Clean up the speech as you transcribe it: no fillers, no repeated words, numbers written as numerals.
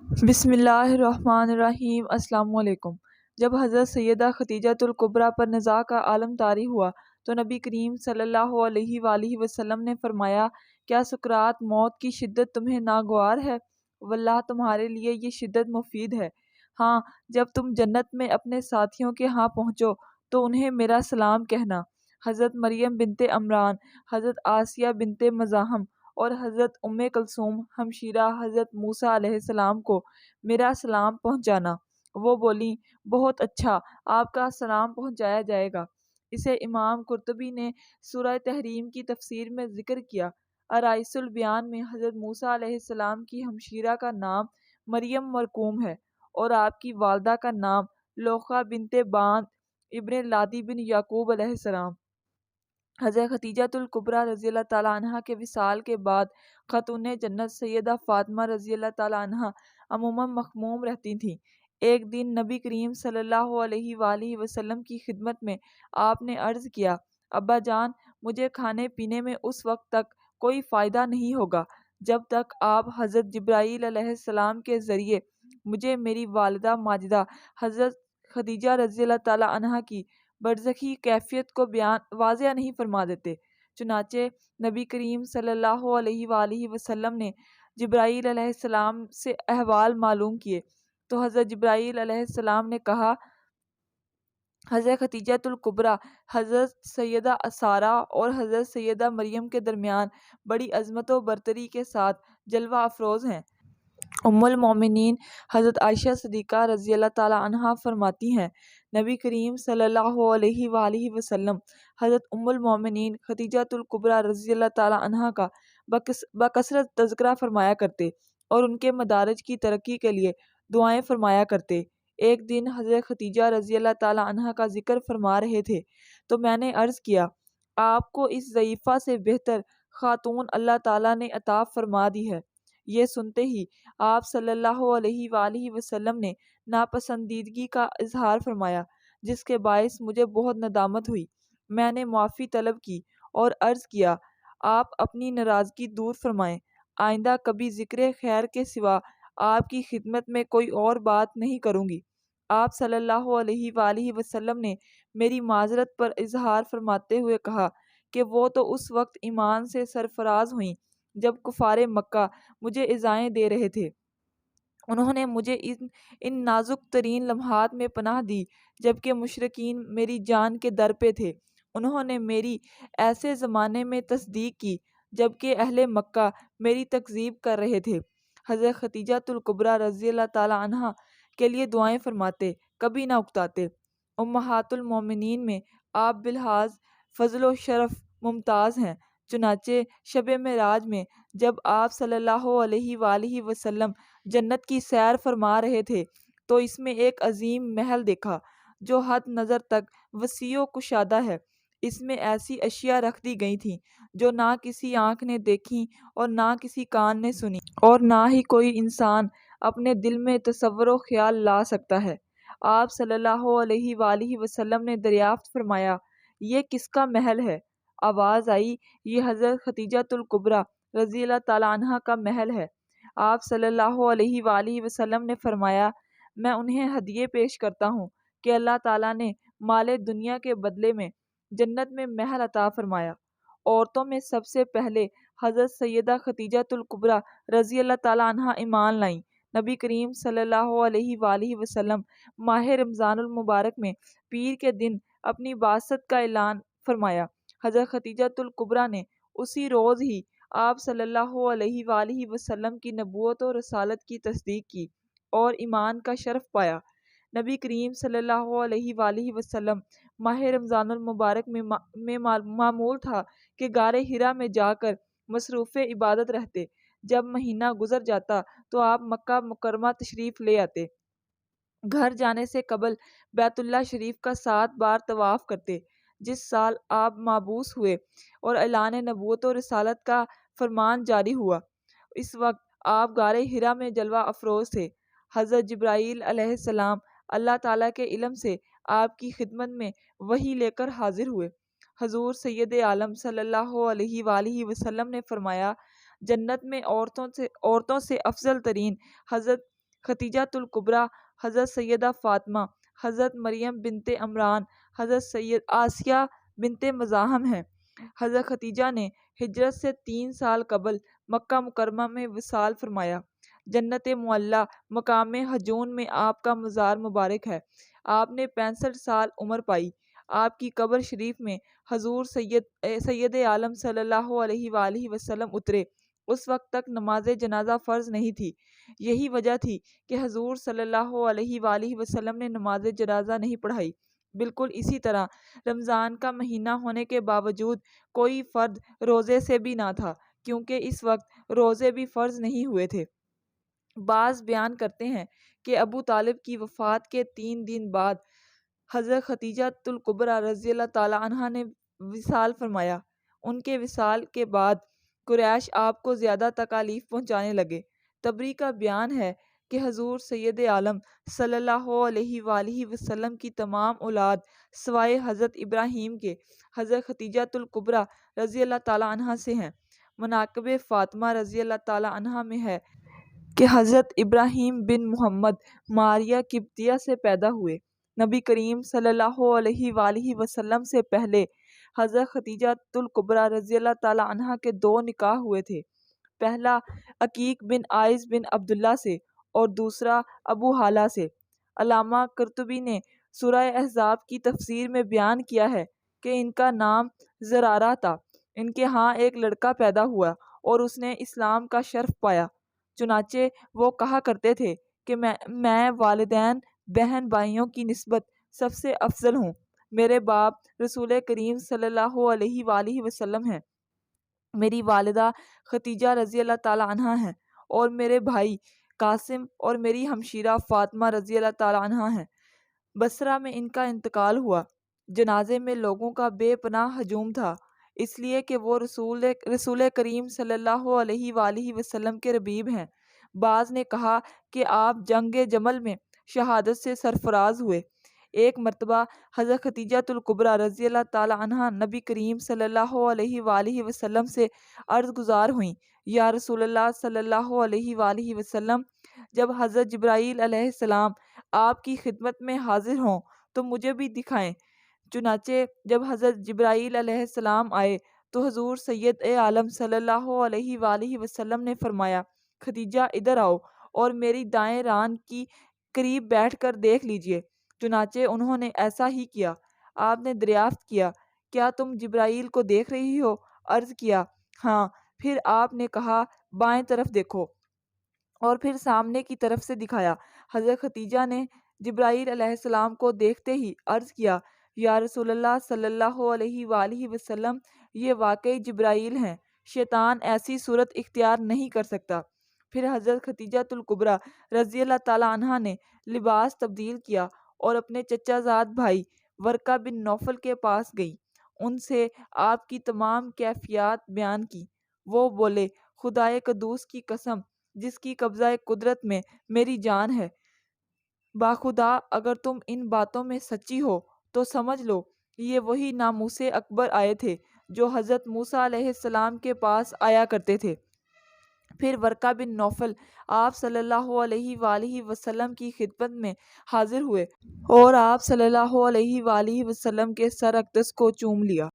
بسم اللہ الرحمن الرحیم۔ السلام علیکم۔ جب حضرت سیدہ خدیجۃ الکبریٰ پر نزاع کا عالم طاری ہوا تو نبی کریم صلی اللہ علیہ وآلہ وسلم نے فرمایا، کیا سکرات موت کی شدت تمہیں ناگوار ہے؟ واللہ تمہارے لیے یہ شدت مفید ہے۔ ہاں، جب تم جنت میں اپنے ساتھیوں کے ہاں پہنچو تو انہیں میرا سلام کہنا۔ حضرت مریم بنت عمران، حضرت آسیہ بنت مزاحم اور حضرت ام کلثوم ہمشیرہ حضرت موسیٰ علیہ السلام کو میرا سلام پہنچانا۔ وہ بولیں، بہت اچھا، آپ کا سلام پہنچایا جائے گا۔ اسے امام قرطبی نے سورہ تحریم کی تفسیر میں ذکر کیا۔ ارائس البیان میں حضرت موسیٰ علیہ السلام کی ہمشیرہ کا نام مریم مرقوم ہے اور آپ کی والدہ کا نام لوقا بنت بانت ابن لادی بن یعقوب علیہ السلام۔ حضرت خدیجۃ الکبریٰ رضی اللہ تعالیٰ عنہ کے وصال کے بعد خاتون جنت سیدہ فاطمہ رضی اللہ تعالیٰ عنہ عموماً مخموم رہتی تھیں۔ ایک دن نبی کریم صلی اللہ علیہ وآلہ وسلم کی خدمت میں آپ نے عرض کیا، ابا جان، مجھے کھانے پینے میں اس وقت تک کوئی فائدہ نہیں ہوگا جب تک آپ حضرت جبرائیل علیہ السلام کے ذریعے مجھے میری والدہ ماجدہ حضرت خدیجہ رضی اللہ تعالیٰ عنہ کی برزخی کیفیت کو واضح نہیں فرما دیتے۔ چنانچہ نبی کریم صلی اللہ علیہ وآلہ وسلم نے جبرائیل علیہ السلام سے احوال معلوم کیے تو حضرت جبرائیل علیہ السلام نے کہا، حضرت خدیجۃ الکبریٰ حضرت سیدہ سارہ اور حضرت سیدہ مریم کے درمیان بڑی عظمت و برتری کے ساتھ جلوہ افروز ہیں۔ ام المومنین حضرت عائشہ صدیقہ رضی اللہ تعالیٰ عنہا فرماتی ہیں، نبی کریم صلی اللہ علیہ وآلہ وسلم حضرت ام المومنین خدیجۃ الکبریٰ رضی اللہ تعالیٰ عنہا کا بکثرت تذکرہ فرمایا کرتے اور ان کے مدارج کی ترقی کے لیے دعائیں فرمایا کرتے۔ ایک دن حضرت خدیجہ رضی اللہ تعالیٰ عنہا کا ذکر فرما رہے تھے تو میں نے عرض کیا، آپ کو اس ضعیفہ سے بہتر خاتون اللہ تعالیٰ نے عطا فرما دی ہے۔ یہ سنتے ہی آپ صلی اللہ علیہ وآلہ وسلم نے ناپسندیدگی کا اظہار فرمایا، جس کے باعث مجھے بہت ندامت ہوئی۔ میں نے معافی طلب کی اور عرض کیا، آپ اپنی ناراضگی دور فرمائیں، آئندہ کبھی ذکر خیر کے سوا آپ کی خدمت میں کوئی اور بات نہیں کروں گی۔ آپ صلی اللہ علیہ وآلہ وسلم نے میری معذرت پر اظہار فرماتے ہوئے کہا کہ وہ تو اس وقت ایمان سے سرفراز ہوئیں جب کفار مکہ مجھے ایذائیں دے رہے تھے۔ انہوں نے مجھے ان نازک ترین لمحات میں پناہ دی جبکہ مشرکین میری جان کے در پہ تھے۔ انہوں نے میری ایسے زمانے میں تصدیق کی جبکہ اہل مکہ میری تکذیب کر رہے تھے۔ حضرت خدیجۃ الکبریٰ رضی اللہ تعالیٰ عنہ کے لیے دعائیں فرماتے، کبھی نہ اکتاتے۔ امہات المومنین میں آپ بلحاظ فضل و شرف ممتاز ہیں۔ چنانچہ شب معراج میں جب آپ صلی اللہ علیہ وآلہ وسلم جنت کی سیر فرما رہے تھے تو اس میں ایک عظیم محل دیکھا جو حد نظر تک وسیع و کشادہ ہے۔ اس میں ایسی اشیاء رکھ دی گئی تھیں جو نہ کسی آنکھ نے دیکھی اور نہ کسی کان نے سنی اور نہ ہی کوئی انسان اپنے دل میں تصور و خیال لا سکتا ہے۔ آپ صلی اللہ علیہ وآلہ وسلم نے دریافت فرمایا، یہ کس کا محل ہے؟ آواز آئی، یہ حضرت خدیجۃ الکبریٰ رضی اللہ تعالیٰ عنہ کا محل ہے۔ آپ صلی اللہ علیہ وآلہ وسلم نے فرمایا، میں انہیں ہدیے پیش کرتا ہوں کہ اللہ تعالیٰ نے مال دنیا کے بدلے میں جنت میں محل عطا فرمایا۔ عورتوں میں سب سے پہلے حضرت سیدہ خدیجۃ الکبریٰ رضی اللہ تعالیٰ عنہ ایمان لائیں۔ نبی کریم صلی اللہ علیہ وآلہ وسلم ماہ رمضان المبارک میں پیر کے دن اپنی بعثت کا اعلان فرمایا۔ حضرت خدیجۃ الکبریٰ نے اسی روز ہی آپ صلی اللہ علیہ وآلہ وسلم کی نبوت و رسالت کی تصدیق کی اور ایمان کا شرف پایا۔ نبی کریم صلی اللہ علیہ وآلہ وسلم ماہ رمضان المبارک میں معمول تھا کہ غار حرا میں جا کر مصروف عبادت رہتے۔ جب مہینہ گزر جاتا تو آپ مکہ مکرمہ تشریف لے آتے۔ گھر جانے سے قبل بیت اللہ شریف کا 7 بار طواف کرتے۔ جس سال آپ مبعوث ہوئے اور اعلان نبوت و رسالت کا فرمان جاری ہوا، اس وقت آپ غار حرا میں جلوہ افروز تھے۔ حضرت جبرائیل علیہ السلام اللہ تعالیٰ کے علم سے آپ کی خدمت میں وحی لے کر حاضر ہوئے۔ حضور سید عالم صلی اللہ علیہ وآلہ وسلم نے فرمایا، جنت میں عورتوں سے افضل ترین حضرت خدیجۃ الکبریٰ حضرت سیدہ فاطمہ، حضرت مریم بنت عمران، حضرت سید آسیہ بنت مزاحم ہیں۔ حضرت خدیجہ نے ہجرت سے 3 سال قبل مکہ مکرمہ میں وصال فرمایا۔ جنت معلیٰ مقام ہجون میں آپ کا مزار مبارک ہے۔ آپ نے 65 سال عمر پائی۔ آپ کی قبر شریف میں حضور سید عالم صلی اللہ علیہ وآلہ وسلم اترے۔ اس وقت تک نماز جنازہ فرض نہیں تھی۔ یہی وجہ تھی کہ حضور صلی اللہ علیہ وآلہ وسلم نے نماز جنازہ نہیں پڑھائی۔ بالکل اسی طرح رمضان کا مہینہ ہونے کے باوجود کوئی فرد روزے سے بھی نہ تھا، کیونکہ اس وقت روزے بھی فرض نہیں ہوئے تھے۔ بعض بیان کرتے ہیں کہ ابو طالب کی وفات کے 3 دن بعد حضرت خدیجۃ الکبریٰ رضی اللہ تعالیٰ عنہا نے وصال فرمایا۔ ان کے وصال کے بعد قریش آپ کو زیادہ تکالیف پہنچانے لگے۔ طبری کا بیان ہے کہ حضور سید عالم صلی اللہ علیہ وآلہ وسلم کی تمام اولاد سوائے حضرت ابراہیم کے حضرت خدیجۃ الکبریٰ رضی اللہ تعالیٰ عنہا سے ہیں۔ مناقب فاطمہ رضی اللہ تعالیٰ عنہا میں ہے کہ حضرت ابراہیم بن محمد ماریہ قبطیہ سے پیدا ہوئے۔ نبی کریم صلی اللہ علیہ وآلہ وسلم سے پہلے حضرت خدیجۃ الکبریٰ رضی اللہ تعالیٰ عنہا کے 2 نکاح ہوئے تھے۔ پہلا عقیق بن عائض بن عبداللہ سے اور دوسرا ابو حالہ سے۔ علامہ قرطبی نے سورہ احزاب کی تفسیر میں بیان کیا ہے کہ ان کا نام زرارہ تھا۔ ان کے ہاں ایک لڑکا پیدا ہوا اور اس نے اسلام کا شرف پایا۔ چنانچہ وہ کہا کرتے تھے کہ میں والدین بہن بھائیوں کی نسبت سب سے افضل ہوں۔ میرے باپ رسول کریم صلی اللہ علیہ وآلہ وسلم ہیں، میری والدہ خدیجہ رضی اللہ تعالیٰ عنہا ہیں، اور میرے بھائی قاسم اور میری ہمشیرہ فاطمہ رضی اللہ تعالیٰ عنہا ہیں۔ بصرہ میں ان کا انتقال ہوا۔ جنازے میں لوگوں کا بے پناہ ہجوم تھا، اس لیے کہ وہ رسول کریم صلی اللہ علیہ وآلہ وسلم کے ربیب ہیں۔ بعض نے کہا کہ آپ جنگ جمل میں شہادت سے سرفراز ہوئے۔ ایک مرتبہ حضرت خدیجۃ الکبریٰ رضی اللہ تعالیٰ عنہا نبی کریم صلی اللہ علیہ وآلہ وسلم سے عرض گزار ہوئیں، یا رسول اللہ صلی اللہ علیہ وآلہ وسلم، جب حضرت جبرائیل علیہ السلام آپ کی خدمت میں حاضر ہوں تو مجھے بھی دکھائیں۔ چنانچہ جب حضرت جبرائیل علیہ السلام آئے تو حضور سید عالم صلی اللہ علیہ وآلہ وسلم نے فرمایا، خدیجہ ادھر آؤ اور میری دائیں ران کی قریب بیٹھ کر دیکھ لیجئے۔ چنانچہ انہوں نے ایسا ہی کیا۔ آپ نے دریافت کیا، کیا تم جبرائیل کو دیکھ رہی ہو؟ عرض کیا، ہاں۔ پھر آپ نے کہا، بائیں طرف دیکھو، اور پھر سامنے کی طرف سے دکھایا۔ حضرت خدیجہ نے جبرائیل علیہ السلام کو دیکھتے ہی عرض کیا، یا رسول اللہ صلی اللہ علیہ وآلہ وسلم، یہ واقعی جبرائیل ہیں، شیطان ایسی صورت اختیار نہیں کر سکتا۔ پھر حضرت خدیجۃ الکبریٰ رضی اللہ تعالیٰ عنہا نے لباس تبدیل کیا اور اپنے چچا زاد بھائی ورقہ بن نوفل کے پاس گئیں۔ ان سے آپ کی تمام کیفیات بیان کی۔ وہ بولے، خدائے قدوس کی قسم جس کی قبضہ قدرت میں میری جان ہے، باخدا اگر تم ان باتوں میں سچی ہو تو سمجھ لو یہ وہی ناموس اکبر آئے تھے جو حضرت موسیٰ علیہ السلام کے پاس آیا کرتے تھے۔ پھر ورقہ بن نوفل آپ صلی اللہ علیہ وآلہ وسلم کی خدمت میں حاضر ہوئے اور آپ صلی اللہ علیہ وآلہ وسلم کے سر اقدس کو چوم لیا۔